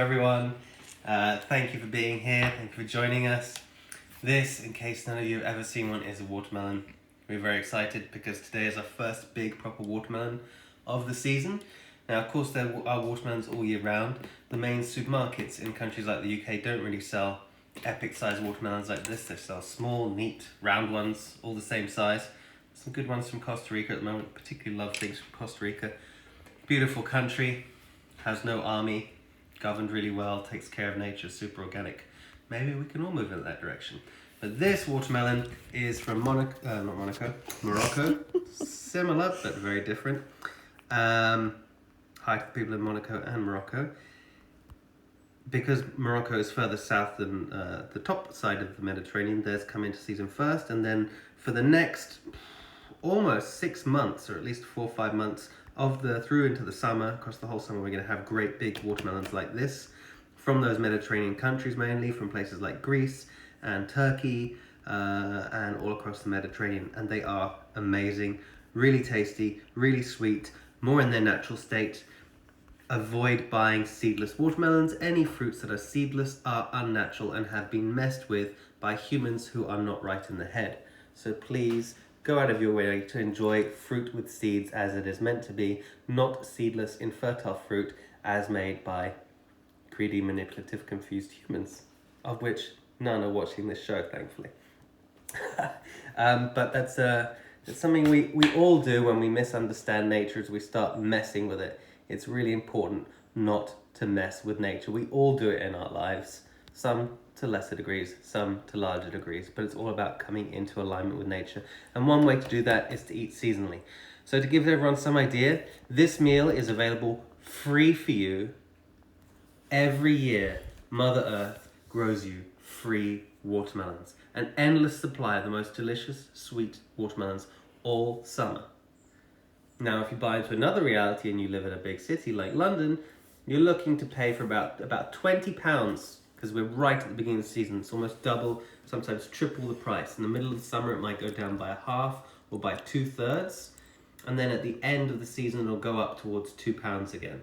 Everyone, thank you for being here, thank you for joining us. This, in case none of you have ever seen one, is a watermelon. We're very excited because today is our first big proper watermelon of the season. Now, of course, there are watermelons all year round. The main supermarkets in countries like the UK don't really sell epic sized watermelons like this. They sell small, neat, round ones, all the same size. Some good ones from Costa Rica at the moment. Particularly love things from Costa Rica. Beautiful country, has no army, governed really well, takes care of nature, super organic. Maybe we can all move in that direction. But this watermelon is from Morocco. Similar, but very different. Hi to the people in Monaco and Morocco. Because Morocco is further south than the top side of the Mediterranean, theirs come into season first, and then for the next almost 6 months, or at least 4 or 5 months, through into the summer, across the whole summer, we're going to have great big watermelons like this from those Mediterranean countries, mainly from places like Greece and Turkey and all across the Mediterranean, and they are amazing, really tasty, really sweet, more in their natural state. Avoid buying seedless watermelons. Any fruits that are seedless are unnatural and have been messed with by humans who are not right in the head. So please go out of your way to enjoy fruit with seeds as it is meant to be, not seedless, infertile fruit as made by greedy, manipulative, confused humans, of which none are watching this show, thankfully. But that's something we all do when we misunderstand nature, is we start messing with it. It's really important not to mess with nature. We all do it in our lives, some to lesser degrees, some to larger degrees, but it's all about coming into alignment with nature. And one way to do that is to eat seasonally. So to give everyone some idea, this meal is available free for you every year. Mother Earth grows you free watermelons, an endless supply of the most delicious, sweet watermelons all summer. Now, if you buy into another reality and you live in a big city like London, you're looking to pay for about £20, because we're right at the beginning of the season. It's almost double, sometimes triple the price. In the middle of the summer, it might go down by a half or by 2/3. And then at the end of the season, it'll go up towards £2 again.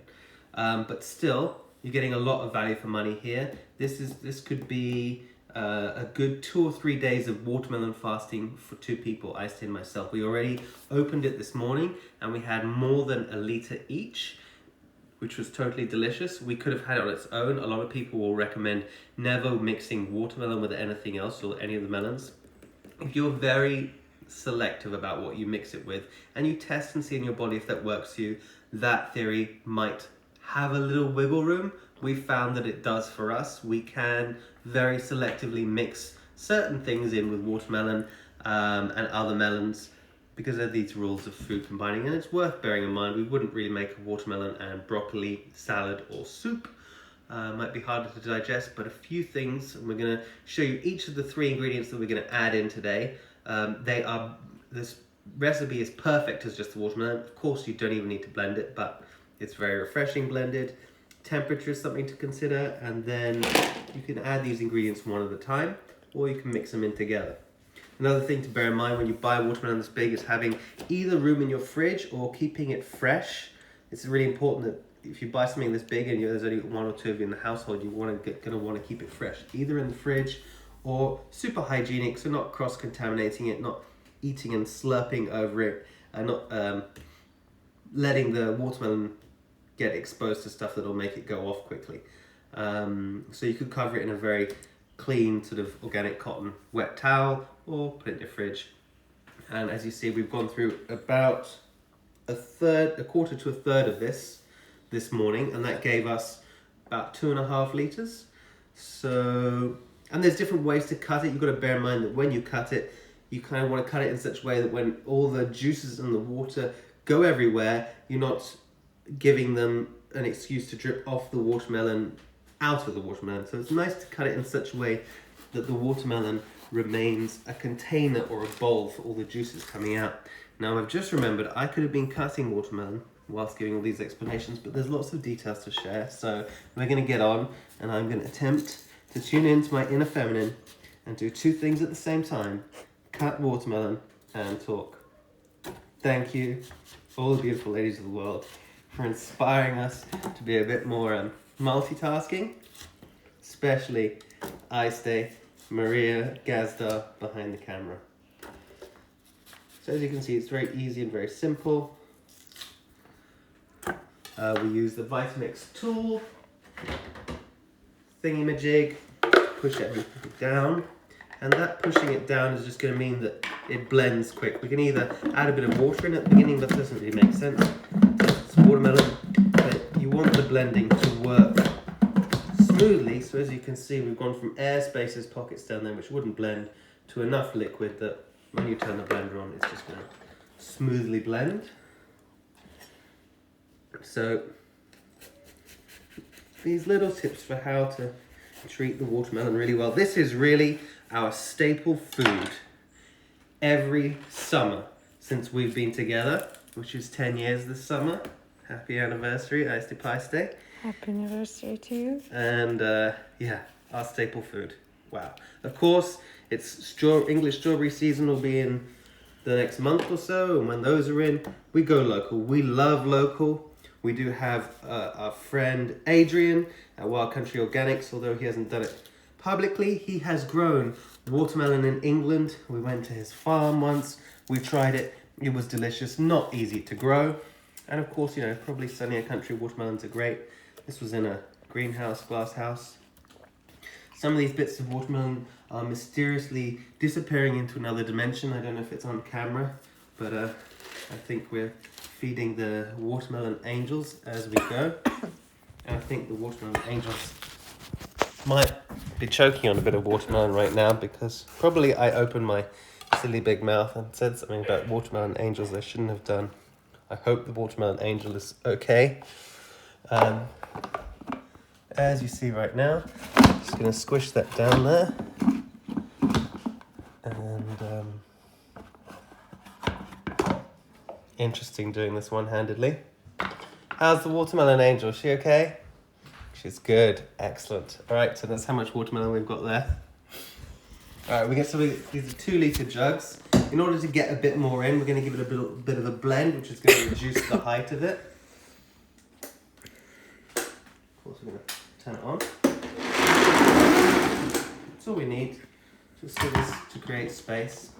But still, you're getting a lot of value for money here. This could be a good 2 or 3 days of watermelon fasting for 2 people, Iced and myself. We already opened it this morning and we had more than a litre each, which was totally delicious. We could have had it on its own. A lot of people will recommend never mixing watermelon with anything else or any of the melons. If you're very selective about what you mix it with and you test and see in your body if that works for you, that theory might have a little wiggle room. We found that it does for us. We can very selectively mix certain things in with watermelon and other melons because of these rules of food combining. And it's worth bearing in mind, we wouldn't really make a watermelon and broccoli salad or soup. Might be harder to digest, but a few things. And we're going to show you each of the 3 ingredients that we're going to add in today. This recipe is perfect as just the watermelon. Of course, you don't even need to blend it, but it's very refreshing blended. Temperature is something to consider, and then you can add these ingredients one at a time, or you can mix them in together. Another thing to bear in mind when you buy watermelon this big is having either room in your fridge or keeping it fresh. It's really important that if you buy something this big and there's only 1 or 2 of you in the household, you're going to want to keep it fresh, either in the fridge or super hygienic, so not cross-contaminating it, not eating and slurping over it, and not letting the watermelon get exposed to stuff that'll make it go off quickly. So you could cover it in a very clean sort of organic cotton wet towel or put it in your fridge. And as you see, we've gone through about a quarter to a third of this morning, and that gave us about 2.5 litres. So, and there's different ways to cut it. You've got to bear in mind that when you cut it, you kind of want to cut it in such a way that when all the juices and the water go everywhere, you're not giving them an excuse to drip off the watermelon out of the watermelon. So it's nice to cut it in such a way that the watermelon remains a container or a bowl for all the juices coming out. Now, I've just remembered I could have been cutting watermelon whilst giving all these explanations, but there's lots of details to share, so we're going to get on, and I'm going to attempt to tune into my inner feminine and do 2 things at the same time: cut watermelon and talk. Thank you, all the beautiful ladies of the world, for inspiring us to be a bit more multitasking, especially Aiste, Maria, Gazda behind the camera. So as you can see, it's very easy and very simple. We use the Vitamix tool, thingy-majig, push everything down, and that pushing it down is just going to mean that it blends quick. We can either add a bit of water in at the beginning, but that doesn't really make sense. It's watermelon, but you want the blending to work smoothly. So as you can see, we've gone from air spaces, pockets down there, which wouldn't blend, to enough liquid that when you turn the blender on, it's just going to smoothly blend. So these little tips for how to treat the watermelon really well. This is really our staple food every summer since we've been together, which is 10 years this summer. Happy anniversary, Aiste Paiste. Happy anniversary to you. And yeah, our staple food. Wow. Of course, it's English strawberry season will be in the next month or so, and when those are in, we go local. We love local. We do have our friend Adrian at Wild Country Organics, although he hasn't done it publicly. He has grown watermelon in England. We went to his farm once. We tried it. It was delicious, not easy to grow. And of course, you know, probably sunnier country watermelons are great. This was in a greenhouse, glass house. Some of these bits of watermelon are mysteriously disappearing into another dimension. I don't know if it's on camera, but I think we're feeding the watermelon angels as we go. And I think the watermelon angels might be choking on a bit of watermelon right now because probably I opened my silly big mouth and said something about watermelon angels I shouldn't have done. I hope the watermelon angel is okay. As you see right now, just going to squish that down there. And interesting doing this one-handedly. How's the watermelon angel? Is she okay? She's good. Excellent. All right, so that's how much watermelon we've got there. All right, these are 2 litre jugs. In order to get a bit more in, we're going to give it a bit of a blend, which is going to reduce the height of it. Of course, we're going to turn it on. That's all we need, just for this to create space.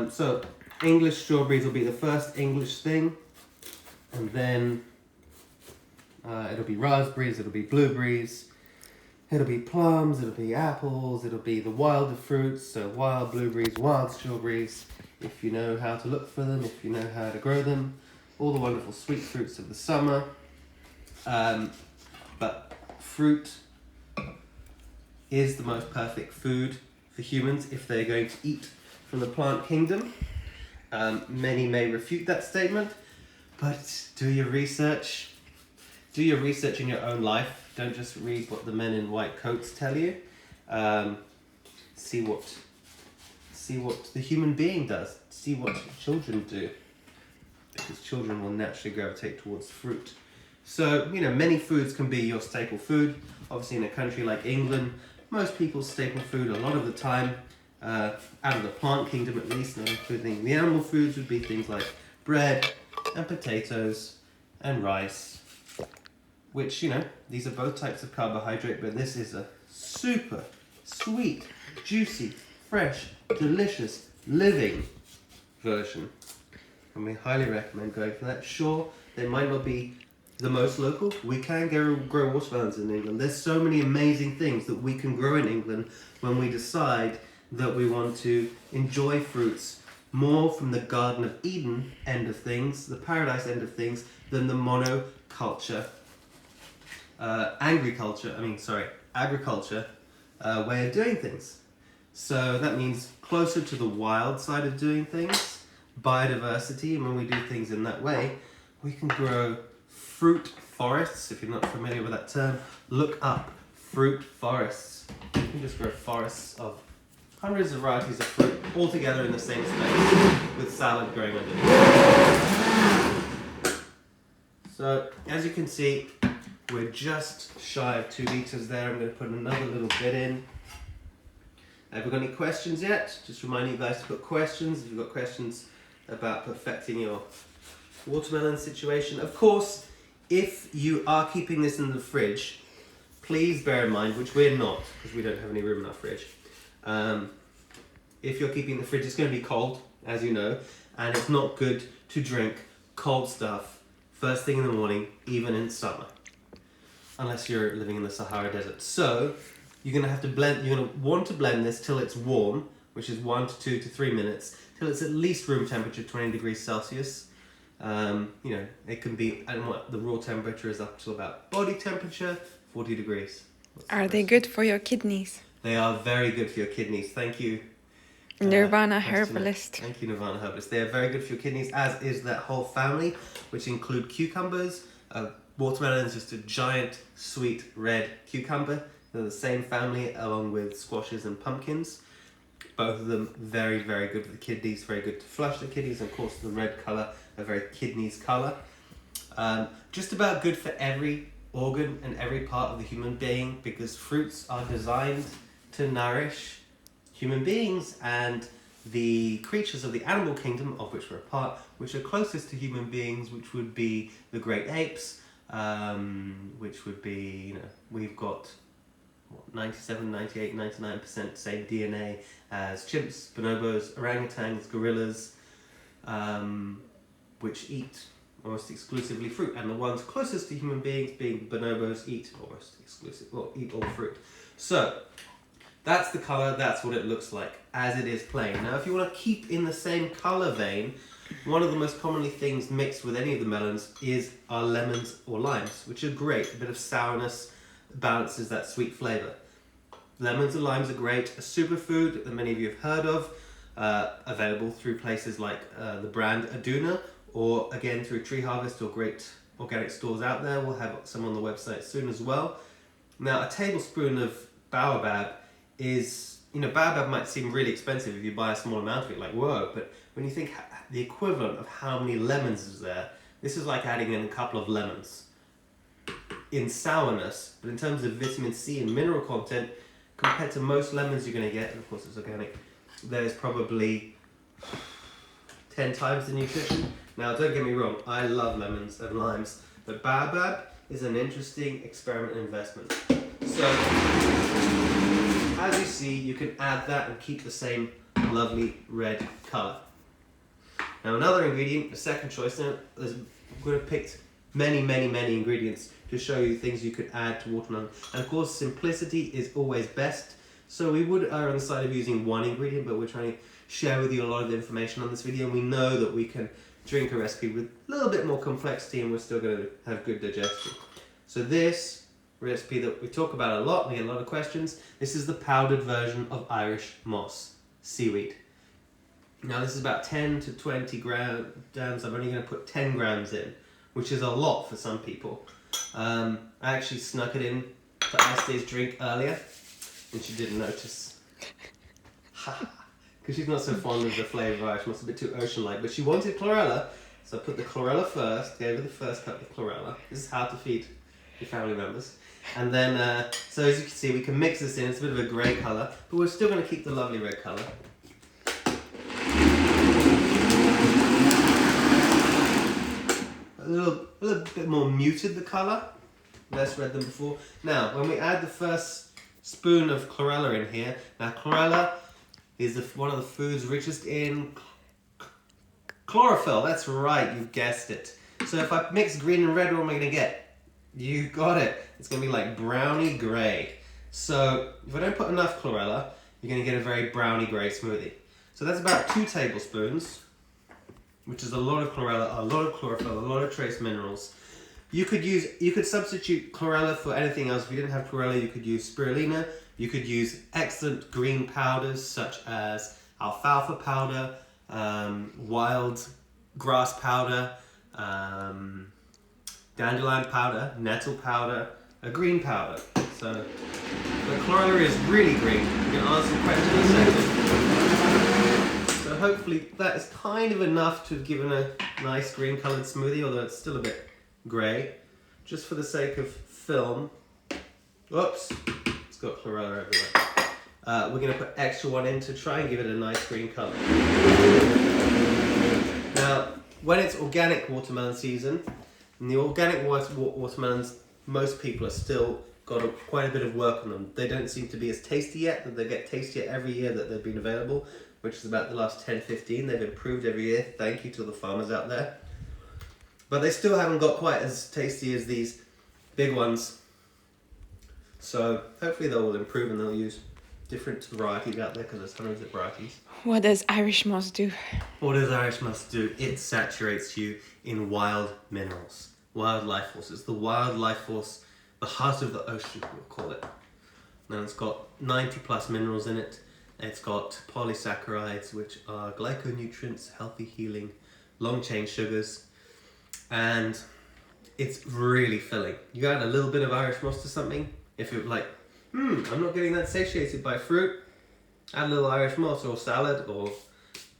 So English strawberries will be the first English thing, and then it'll be raspberries, it'll be blueberries, it'll be plums, it'll be apples, it'll be the wilder fruits, so wild blueberries, wild strawberries, if you know how to look for them, if you know how to grow them, all the wonderful sweet fruits of the summer. But fruit is the most perfect food for humans if they're going to eat from the plant kingdom. Many may refute that statement, but do your research. Do your research in your own life. Don't just read what the men in white coats tell you. See what the human being does. See what children do, because children will naturally gravitate towards fruit. So, you know, many foods can be your staple food. Obviously, in a country like England, most people's staple food a lot of the time, out of the plant kingdom at least, not including the animal foods, would be things like bread and potatoes and rice, which, you know, these are both types of carbohydrate, but this is a super sweet, juicy, fresh, delicious, living version. And we highly recommend going for that. Sure, they might not be the most local. We can grow watermelons in England. There's so many amazing things that we can grow in England when we decide that we want to enjoy fruits more from the Garden of Eden end of things, the paradise end of things, than the monoculture, agriculture way of doing things. So that means closer to the wild side of doing things, biodiversity, and when we do things in that way, we can grow fruit forests. If you're not familiar with that term, look up fruit forests. You can just grow forests of hundreds of varieties of fruit all together in the same space with salad growing underneath. So as you can see, we're just shy of 2 litres there. I'm going to put another little bit in. Have we got any questions yet? Just reminding you guys to put questions. If you've got questions about perfecting your watermelon situation. Of course, if you are keeping this in the fridge, please bear in mind, which we're not, because we don't have any room in our fridge. If you're keeping the fridge, it's going to be cold, as you know, and it's not good to drink cold stuff first thing in the morning, even in summer, unless you're living in the Sahara Desert. So you're going to have to blend. You're going to want to blend this till it's warm, which is 1 to 2 to 3 minutes, till it's at least room temperature, 20 degrees Celsius. It can be, and what the raw temperature is up to about body temperature, 40 degrees. Are they good for your kidneys? They are very good for your kidneys. Thank you. Nirvana Herbalist. Thank you, Nirvana Herbalist. They are very good for your kidneys, as is that whole family, which include cucumbers. Watermelon is just a giant, sweet, red cucumber. They're the same family, along with squashes and pumpkins. Both of them very, very good for the kidneys, very good to flush the kidneys. Of course, the red colour, a very kidneys colour. Just about good for every organ and every part of the human being, because fruits are designed to nourish human beings and the creatures of the animal kingdom, of which we're a part, which are closest to human beings, which would be the great apes, which would be, we've got 97, 98, 99% same DNA as chimps, bonobos, orangutans, gorillas, which eat almost exclusively fruit, and the ones closest to human beings, being bonobos, eat all fruit. So that's the colour, that's what it looks like as it is plain. Now if you want to keep in the same colour vein, one of the most commonly things mixed with any of the melons are lemons or limes, which are great. A bit of sourness balances that sweet flavour. Lemons and limes are great. A superfood that many of you have heard of, available through places like the brand Aduna, or again through Tree Harvest or great organic stores out there. We'll have some on the website soon as well. Now a tablespoon of baobab is, baobab might seem really expensive if you buy a small amount of it, like whoa, but when you think the equivalent of how many lemons is there, this is like adding in a couple of lemons in sourness, but in terms of vitamin C and mineral content, compared to most lemons you're going to get, and of course it's organic, there's probably 10 times the nutrition. Now don't get me wrong, I love lemons and limes, but baobab is an interesting experiment and investment. So as you see, you can add that and keep the same lovely red colour. Now another ingredient, a second choice, now I'm going to pick many ingredients to show you things you could add to watermelon. And of course, simplicity is always best. So we would err on the side of using one ingredient, but we're trying to share with you a lot of information on this video. And we know that we can drink a recipe with a little bit more complexity and we're still going to have good digestion. So this recipe that we talk about a lot, we get a lot of questions, this is the powdered version of Irish moss, seaweed. Now this is about 10 to 20 grams. I'm only going to put 10 grams in, which is a lot for some people. I actually snuck it in to Esther's drink earlier, and she didn't notice. Because she's not so fond of the flavour of Irish moss, a bit too ocean-like. But she wanted chlorella, so I put the chlorella first, gave her the first cup of chlorella. This is how to feed your family members. And then, so as you can see, we can mix this in. It's a bit of a grey colour, but we're still going to keep the lovely red colour. A little bit more muted, the colour, less red than before. Now, when we add the first spoon of chlorella in here, now chlorella is one of the food's richest in chlorophyll. That's right, you guessed it. So if I mix green and red, what am I going to get? You got it. It's going to be like browny grey. So if I don't put enough chlorella, you're going to get a very browny grey smoothie. So that's about 2 tablespoons. Which is a lot of chlorella, a lot of chlorophyll, a lot of trace minerals. You could substitute chlorella for anything else. If you didn't have chlorella, you could use spirulina. You could use excellent green powders such as alfalfa powder, wild grass powder, dandelion powder, nettle powder, a green powder. So the chlorella is really green. I'm going to answer some questions in a second. So hopefully that is kind of enough to have given a nice green coloured smoothie, although it's still a bit grey. Just for the sake of film. Whoops, it's got chlorella everywhere. We're going to put extra one in to try and give it a nice green colour. Now, when it's organic watermelon season, and the organic watermelons, most people are still got quite a bit of work on them. They don't seem to be as tasty yet, but they get tastier every year that they've been available, which is about the last 10, 15. They've improved every year. Thank you to the farmers out there. But they still haven't got quite as tasty as these big ones. So hopefully they'll improve and they'll use different varieties out there because there's hundreds of varieties. What does Irish moss do? What does Irish moss do? It saturates you in wild minerals, wild life forces. The wild life force, the heart of the ocean, we'll call it. Now it's got 90 plus minerals in it. It's got polysaccharides, which are glyconutrients, healthy healing, long chain sugars, and it's really filling. You add a little bit of Irish moss to something, if you're like, I'm not getting that satiated by fruit, add a little Irish moss or salad or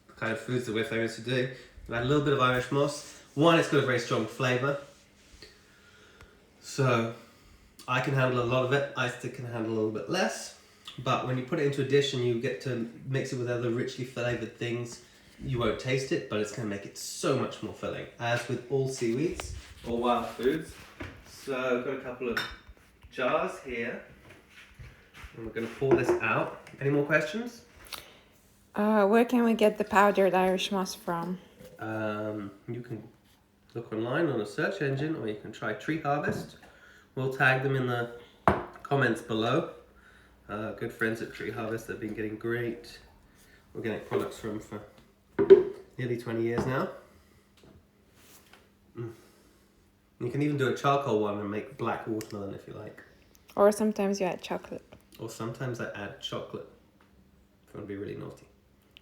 the kind of foods that we're famous to do. Add a little bit of Irish moss. One, it's got a very strong flavour. So I can handle a lot of it. Isaac can handle a little bit less. But when you put it into a dish and you get to mix it with other richly flavoured things, you won't taste it, but it's going to make it so much more filling, as with all seaweeds or wild foods. So I've got a couple of jars here, and we're going to pour this out. Any more questions? Where can we get the powdered Irish moss from? You can look online on a search engine, or you can try Tree Harvest. We'll tag them in the comments below. Good friends at Tree Harvest, they've been getting great organic products from for nearly 20 years now. You can even do a charcoal one and make black watermelon if you like. Or sometimes you add chocolate. Or sometimes I add chocolate if I want to be really naughty.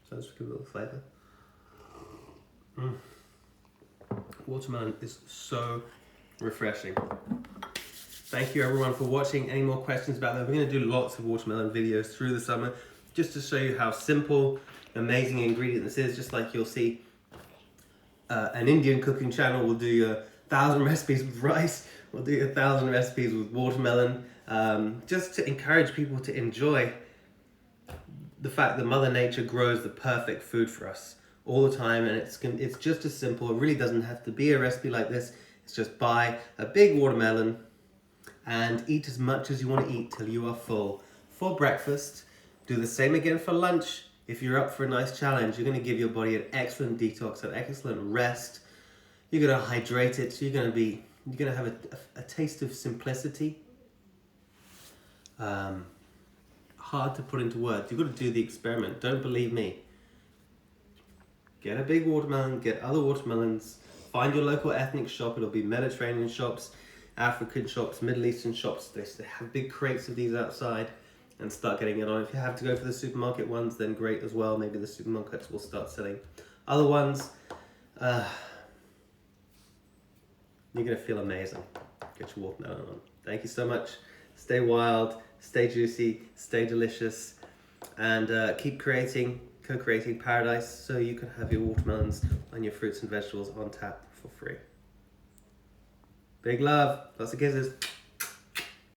So let's give it a little flavour. Watermelon is so refreshing. Thank you everyone for watching. Any more questions about that? We're going to do lots of watermelon videos through the summer just to show you how simple, amazing ingredient this is. Just like you'll see an Indian cooking channel will do your 1,000 recipes with rice. We'll do your 1,000 recipes with watermelon. Just to encourage people to enjoy the fact that Mother Nature grows the perfect food for us all the time, and it's just as simple. It really doesn't have to be a recipe like this. It's just buy a big watermelon and eat as much as you want to eat till you are full for breakfast. Do the same again for lunch. If you're up for a nice challenge, you're going to give your body an excellent detox, an excellent rest. You're going to hydrate it. So you're going to have a taste of simplicity. Hard to put into words. You've got to do the experiment. Don't believe me. Get a big watermelon, get other watermelons, find your local ethnic shop. It'll be Mediterranean shops, African shops, Middle Eastern shops. They have big crates of these outside, and start getting it on. If you have to go for the supermarket ones, then great as well. Maybe the supermarkets will start selling other ones. You're going to feel amazing. Get your watermelon on. Thank you so much. Stay wild, stay juicy, stay delicious, and keep co-creating paradise so you can have your watermelons and your fruits and vegetables on tap for free. Big love. Lots of kisses.